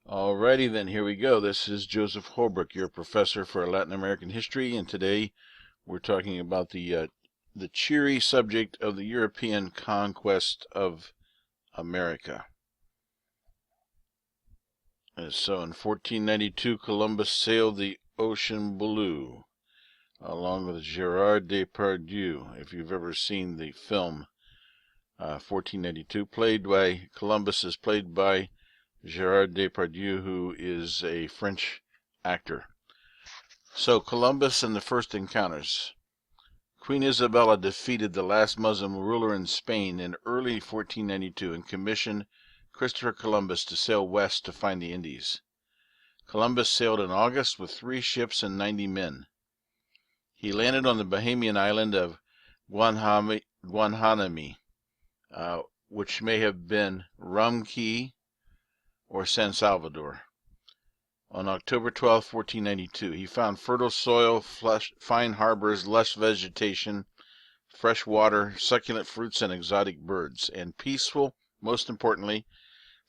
Alrighty then, here we go. This is Joseph Holbrook, your professor for Latin American history, and today we're talking about the cheery subject of the European conquest of America. So in 1492, Columbus sailed the ocean blue, along with Gerard Depardieu. If you've ever seen the film 1492, Columbus is played by Gerard Depardieu, who is a French actor. So, Columbus and the first encounters. Queen Isabella defeated the last Muslim ruler in Spain in early 1492 and commissioned Christopher Columbus to sail west to find the Indies. Columbus sailed in August with 3 ships and 90 men. He landed on the Bahamian island of Guanahani, which may have been Rum Cay or San Salvador. On October 12, 1492, he found fertile soil, fine harbors, lush vegetation, fresh water, succulent fruits, and exotic birds, and peaceful, most importantly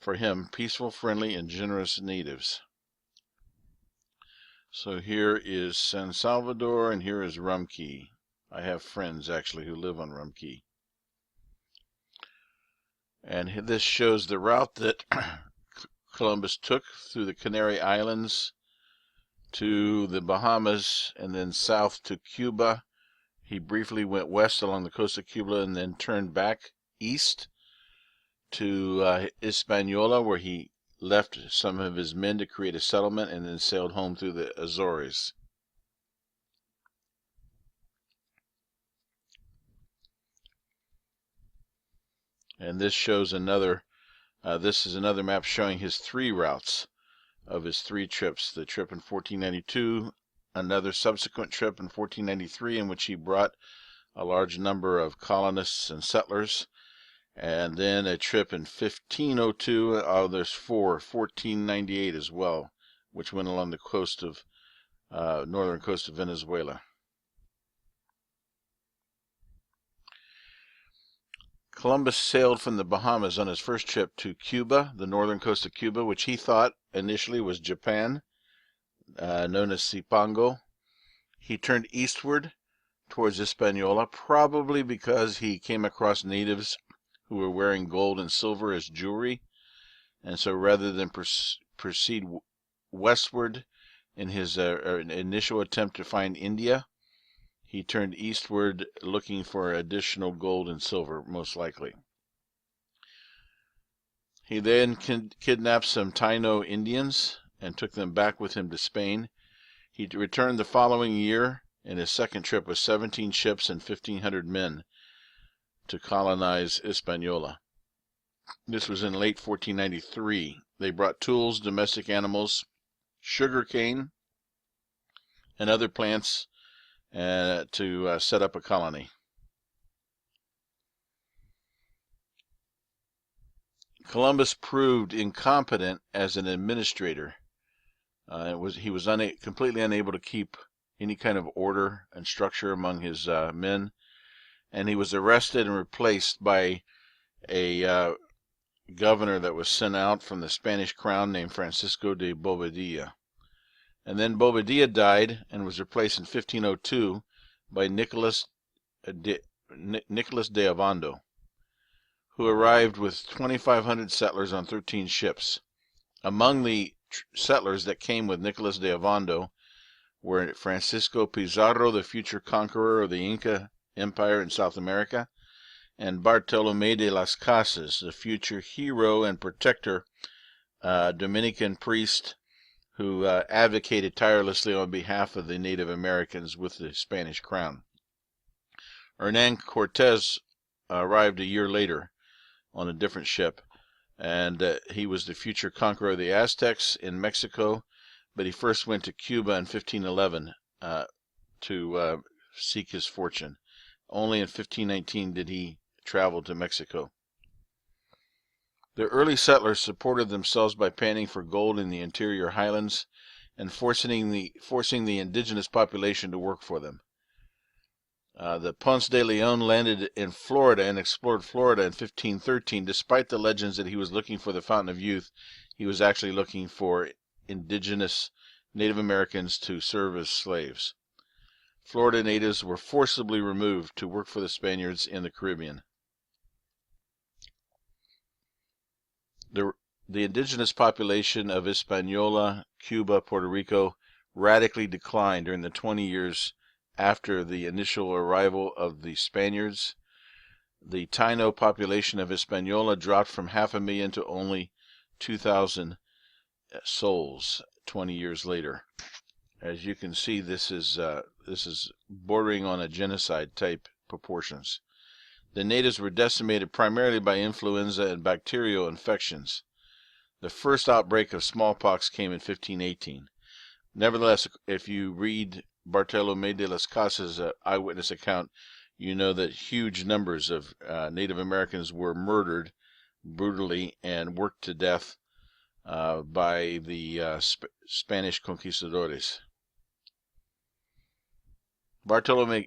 for him, peaceful, friendly, and generous natives. So here is San Salvador, and here is Rum Cay. I have friends, actually, who live on Rum Cay. And this shows the route that Columbus took through the Canary Islands to the Bahamas and then south to Cuba. He briefly went west along the coast of Cuba and then turned back east to Hispaniola, where he left some of his men to create a settlement, and then sailed home through the Azores. And this shows another this is another map showing his 3 routes of his 3 trips. The trip in 1492, another subsequent trip in 1493 in which he brought a large number of colonists and settlers, and then a trip in 1502, there's 4, 1498 as well, which went along the coast of northern coast of Venezuela. Columbus sailed from the Bahamas on his first trip to Cuba, the northern coast of Cuba, which he thought initially was Japan, known as Cipango. He turned eastward towards Hispaniola, probably because he came across natives who were wearing gold and silver as jewelry, and so rather than proceed westward in his initial attempt to find India, he turned eastward looking for additional gold and silver, most likely. He then kidnapped some Taino Indians and took them back with him to Spain. He returned the following year in his second trip with 17 ships and 1,500 men to colonize Hispaniola. This was in late 1493. They brought tools, domestic animals, sugar cane, and other plants to set up a colony. Columbus proved incompetent as an administrator. He was completely unable to keep any kind of order and structure among his men, and he was arrested and replaced by a governor that was sent out from the Spanish crown named Francisco de Bobadilla. And then Bobadilla died and was replaced in 1502 by Nicholas de Ovando, who arrived with 2,500 settlers on 13 ships. Among the settlers that came with Nicholas de Ovando were Francisco Pizarro, the future conqueror of the Inca Empire in South America, and Bartolomé de las Casas, the future hero and protector, Dominican priest who advocated tirelessly on behalf of the Native Americans with the Spanish crown. Hernán Cortés arrived a year later on a different ship, and he was the future conqueror of the Aztecs in Mexico, but he first went to Cuba in 1511 to seek his fortune. Only in 1519 did he travel to Mexico. The early settlers supported themselves by panning for gold in the interior highlands and forcing the indigenous population to work for them. The Ponce de Leon landed in Florida and explored Florida in 1513. Despite the legends that he was looking for the Fountain of Youth, he was actually looking for indigenous Native Americans to serve as slaves. Florida natives were forcibly removed to work for the Spaniards in the Caribbean. The indigenous population of Hispaniola, Cuba, Puerto Rico radically declined during the 20 years after the initial arrival of the Spaniards. The Taino population of Hispaniola dropped from 500,000 to only 2,000 souls 20 years later. As you can see, this is bordering on a genocide type proportions. The natives were decimated primarily by influenza and bacterial infections. The first outbreak of smallpox came in 1518. Nevertheless, if you read Bartolomé de las Casas' eyewitness account, you know that huge numbers of Native Americans were murdered brutally and worked to death by the Spanish conquistadores. Bartolomé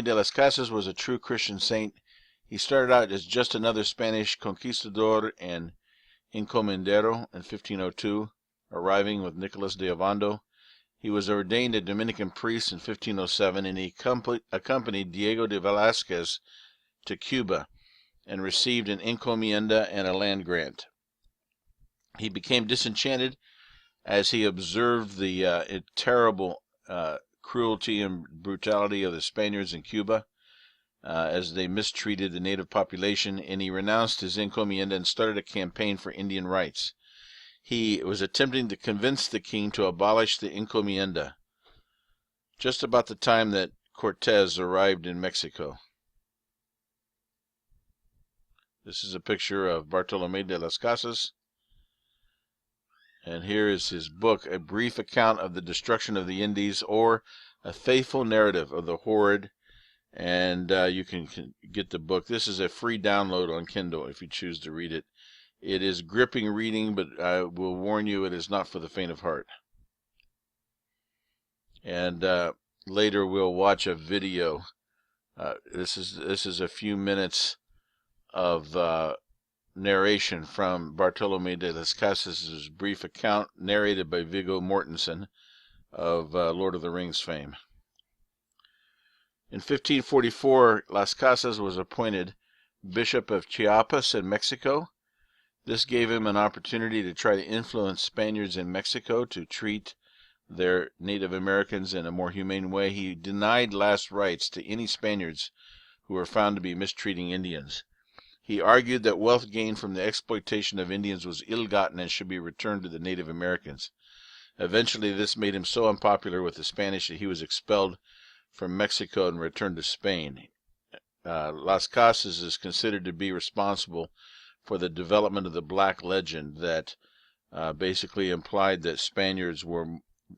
de las Casas was a true Christian saint. He started out as just another Spanish conquistador and encomendero in 1502, arriving with Nicolas de Ovando. He was ordained a Dominican priest in 1507, and he accompanied Diego de Velázquez to Cuba and received an encomienda and a land grant. He became disenchanted as he observed the terrible cruelty and brutality of the Spaniards in Cuba as they mistreated the native population, and he renounced his encomienda and started a campaign for Indian rights. He was attempting to convince the king to abolish the encomienda just about the time that Cortez arrived in Mexico. This is a picture of Bartolomé de las Casas, and here is his book, A Brief Account of the Destruction of the Indies, or A Faithful Narrative of the Horde. And you can get the book. This is a free download on Kindle if you choose to read it. It is gripping reading, but I will warn you, it is not for the faint of heart. And later we'll watch a video. This is a few minutes of narration from Bartolomé de las Casas' brief account, narrated by Viggo Mortensen of Lord of the Rings fame. In 1544, Las Casas was appointed Bishop of Chiapas in Mexico. This gave him an opportunity to try to influence Spaniards in Mexico to treat their Native Americans in a more humane way. He denied last rites to any Spaniards who were found to be mistreating Indians. He argued that wealth gained from the exploitation of Indians was ill-gotten and should be returned to the Native Americans. Eventually, this made him so unpopular with the Spanish that he was expelled from Mexico and returned to Spain. Las Casas is considered to be responsible for the development of the black legend that basically implied that Spaniards were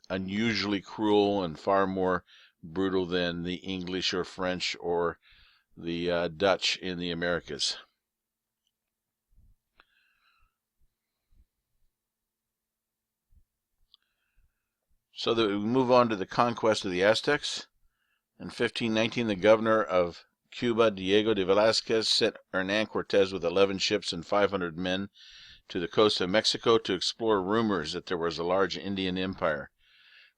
unusually cruel and far more brutal than the English or French or the Dutch in the Americas. So that we move on to the conquest of the Aztecs. In 1519, the governor of Cuba, Diego de Velázquez, sent Hernán Cortés with 11 ships and 500 men to the coast of Mexico to explore rumors that there was a large Indian empire.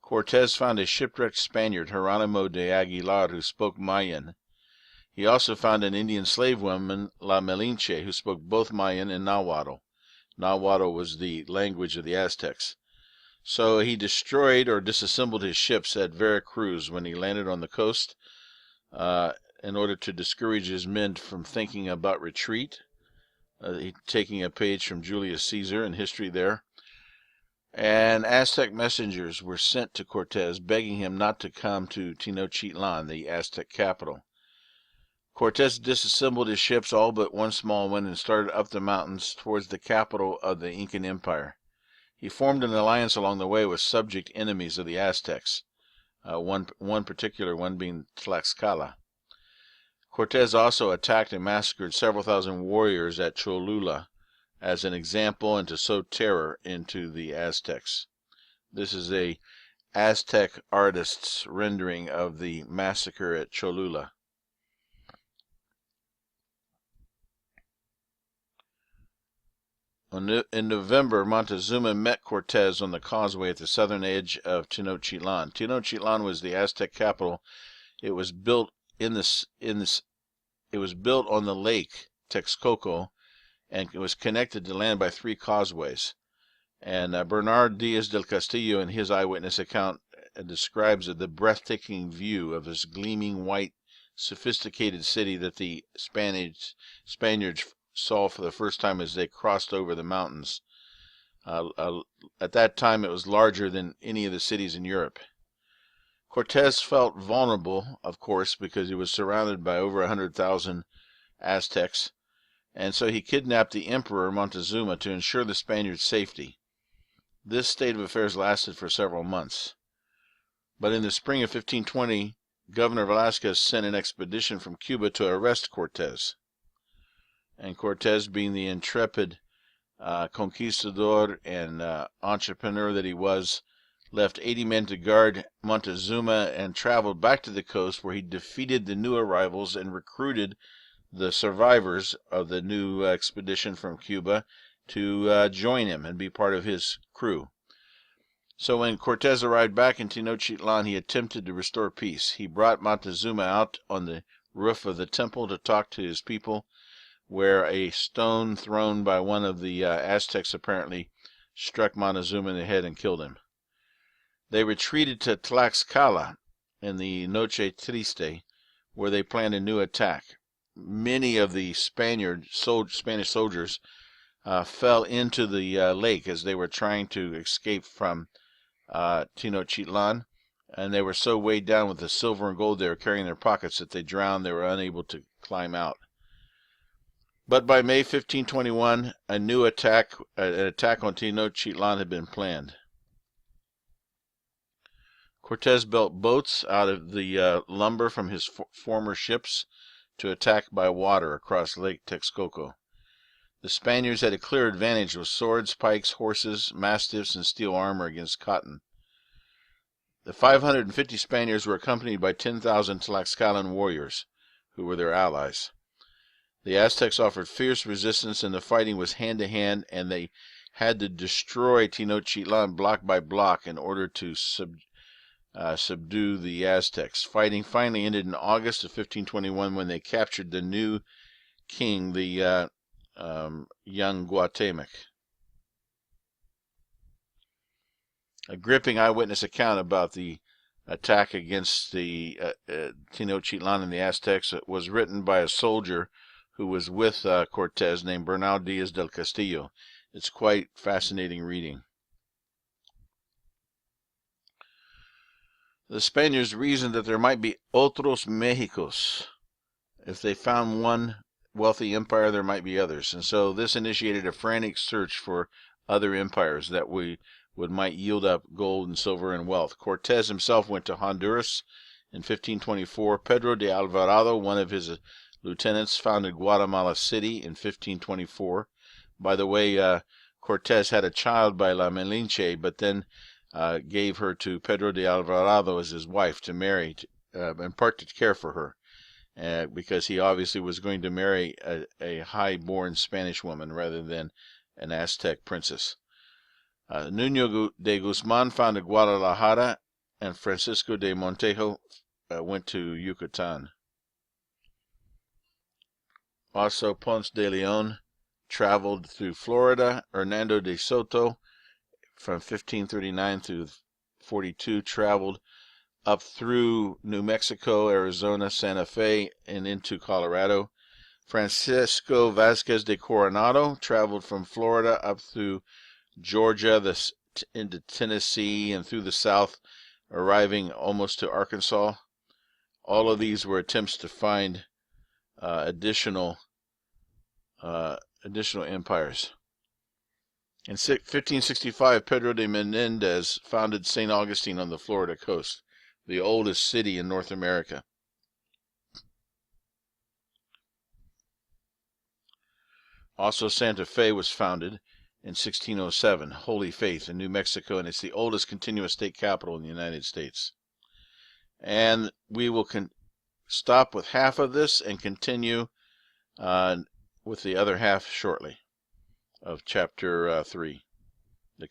Cortés found a shipwrecked Spaniard, Geronimo de Aguilar, who spoke Mayan. He also found an Indian slave woman, La Malinche, who spoke both Mayan and Nahuatl. Nahuatl was the language of the Aztecs. So he destroyed or disassembled his ships at Veracruz when he landed on the coast in order to discourage his men from thinking about retreat, taking a page from Julius Caesar and history there. And Aztec messengers were sent to Cortés begging him not to come to Tenochitlan, the Aztec capital. Cortés disassembled his ships, all but one small one, and started up the mountains towards the capital of the Incan Empire. He formed an alliance along the way with subject enemies of the Aztecs, one particular one being Tlaxcala. Cortés also attacked and massacred several thousand warriors at Cholula as an example and to sow terror into the Aztecs. This is a Aztec artists' rendering of the massacre at Cholula. In November, Montezuma met Cortez on the causeway at the southern edge of Tenochtitlan. Tenochtitlan was the Aztec capital. It was built on the lake Texcoco, and it was connected to land by 3 causeways. And Bernard Diaz del Castillo, in his eyewitness account, describes the breathtaking view of this gleaming white, sophisticated city that the Spaniards saw for the first time as they crossed over the mountains. At that time, it was larger than any of the cities in Europe. Cortez felt vulnerable, of course, because he was surrounded by over 100,000 Aztecs, and so he kidnapped the Emperor Montezuma to ensure the Spaniards' safety. This state of affairs lasted for several months. But in the spring of 1520, Governor Velasquez sent an expedition from Cuba to arrest Cortez. And Cortez, being the intrepid conquistador and entrepreneur that he was, left 80 men to guard Montezuma and traveled back to the coast, where he defeated the new arrivals and recruited the survivors of the new expedition from Cuba to join him and be part of his crew. So when Cortez arrived back in Tenochtitlan, he attempted to restore peace. He brought Montezuma out on the roof of the temple to talk to his people, where a stone thrown by one of the Aztecs apparently struck Montezuma in the head and killed him. They retreated to Tlaxcala in the Noche Triste, where they planned a new attack. Many of the Spanish soldiers fell into the lake as they were trying to escape from Tenochtitlan, and they were so weighed down with the silver and gold they were carrying in their pockets that they drowned. They were unable to climb out. But by May 1521, an attack on Tenochtitlan had been planned. Cortez built boats out of the lumber from his former ships to attack by water across Lake Texcoco. The Spaniards had a clear advantage with swords, pikes, horses, mastiffs, and steel armor against cotton. The 550 Spaniards were accompanied by 10,000 Tlaxcalan warriors, who were their allies. The Aztecs offered fierce resistance, and the fighting was hand-to-hand, and they had to destroy Tenochtitlan block by block in order to subdue the Aztecs. Fighting finally ended in August of 1521 when they captured the new king, the young Guatemoc. A gripping eyewitness account about the attack against the Tenochtitlan and the Aztecs was written by a soldier who was with Cortez named Bernal Diaz del Castillo. It's quite fascinating reading. The Spaniards reasoned that there might be otros Mexicos. If they found one wealthy empire, there might be others. And so this initiated a frantic search for other empires that might yield up gold and silver and wealth. Cortez himself went to Honduras in 1524. Pedro de Alvarado, one of his lieutenants, founded Guatemala City in 1524. By the way, Cortez had a child by La Malinche, but then gave her to Pedro de Alvarado as his wife to marry, in part to care for her, because he obviously was going to marry a high-born Spanish woman rather than an Aztec princess. Nuño de Guzman founded Guadalajara, and Francisco de Montejo went to Yucatan. Also, Ponce de Leon traveled through Florida. Hernando de Soto, from 1539 through 42, traveled up through New Mexico, Arizona, Santa Fe, and into Colorado. Francisco Vasquez de Coronado traveled from Florida up through Georgia, into Tennessee, and through the south, arriving almost to Arkansas. All of these were attempts to find additional empires. In 1565, Pedro de Menendez founded St. Augustine on the Florida coast, the oldest city in North America. Also, Santa Fe was founded in 1607, Holy Faith in New Mexico, and it's the oldest continuous state capital in the United States. And we will stop with half of this and continue with the other half shortly of chapter 3, the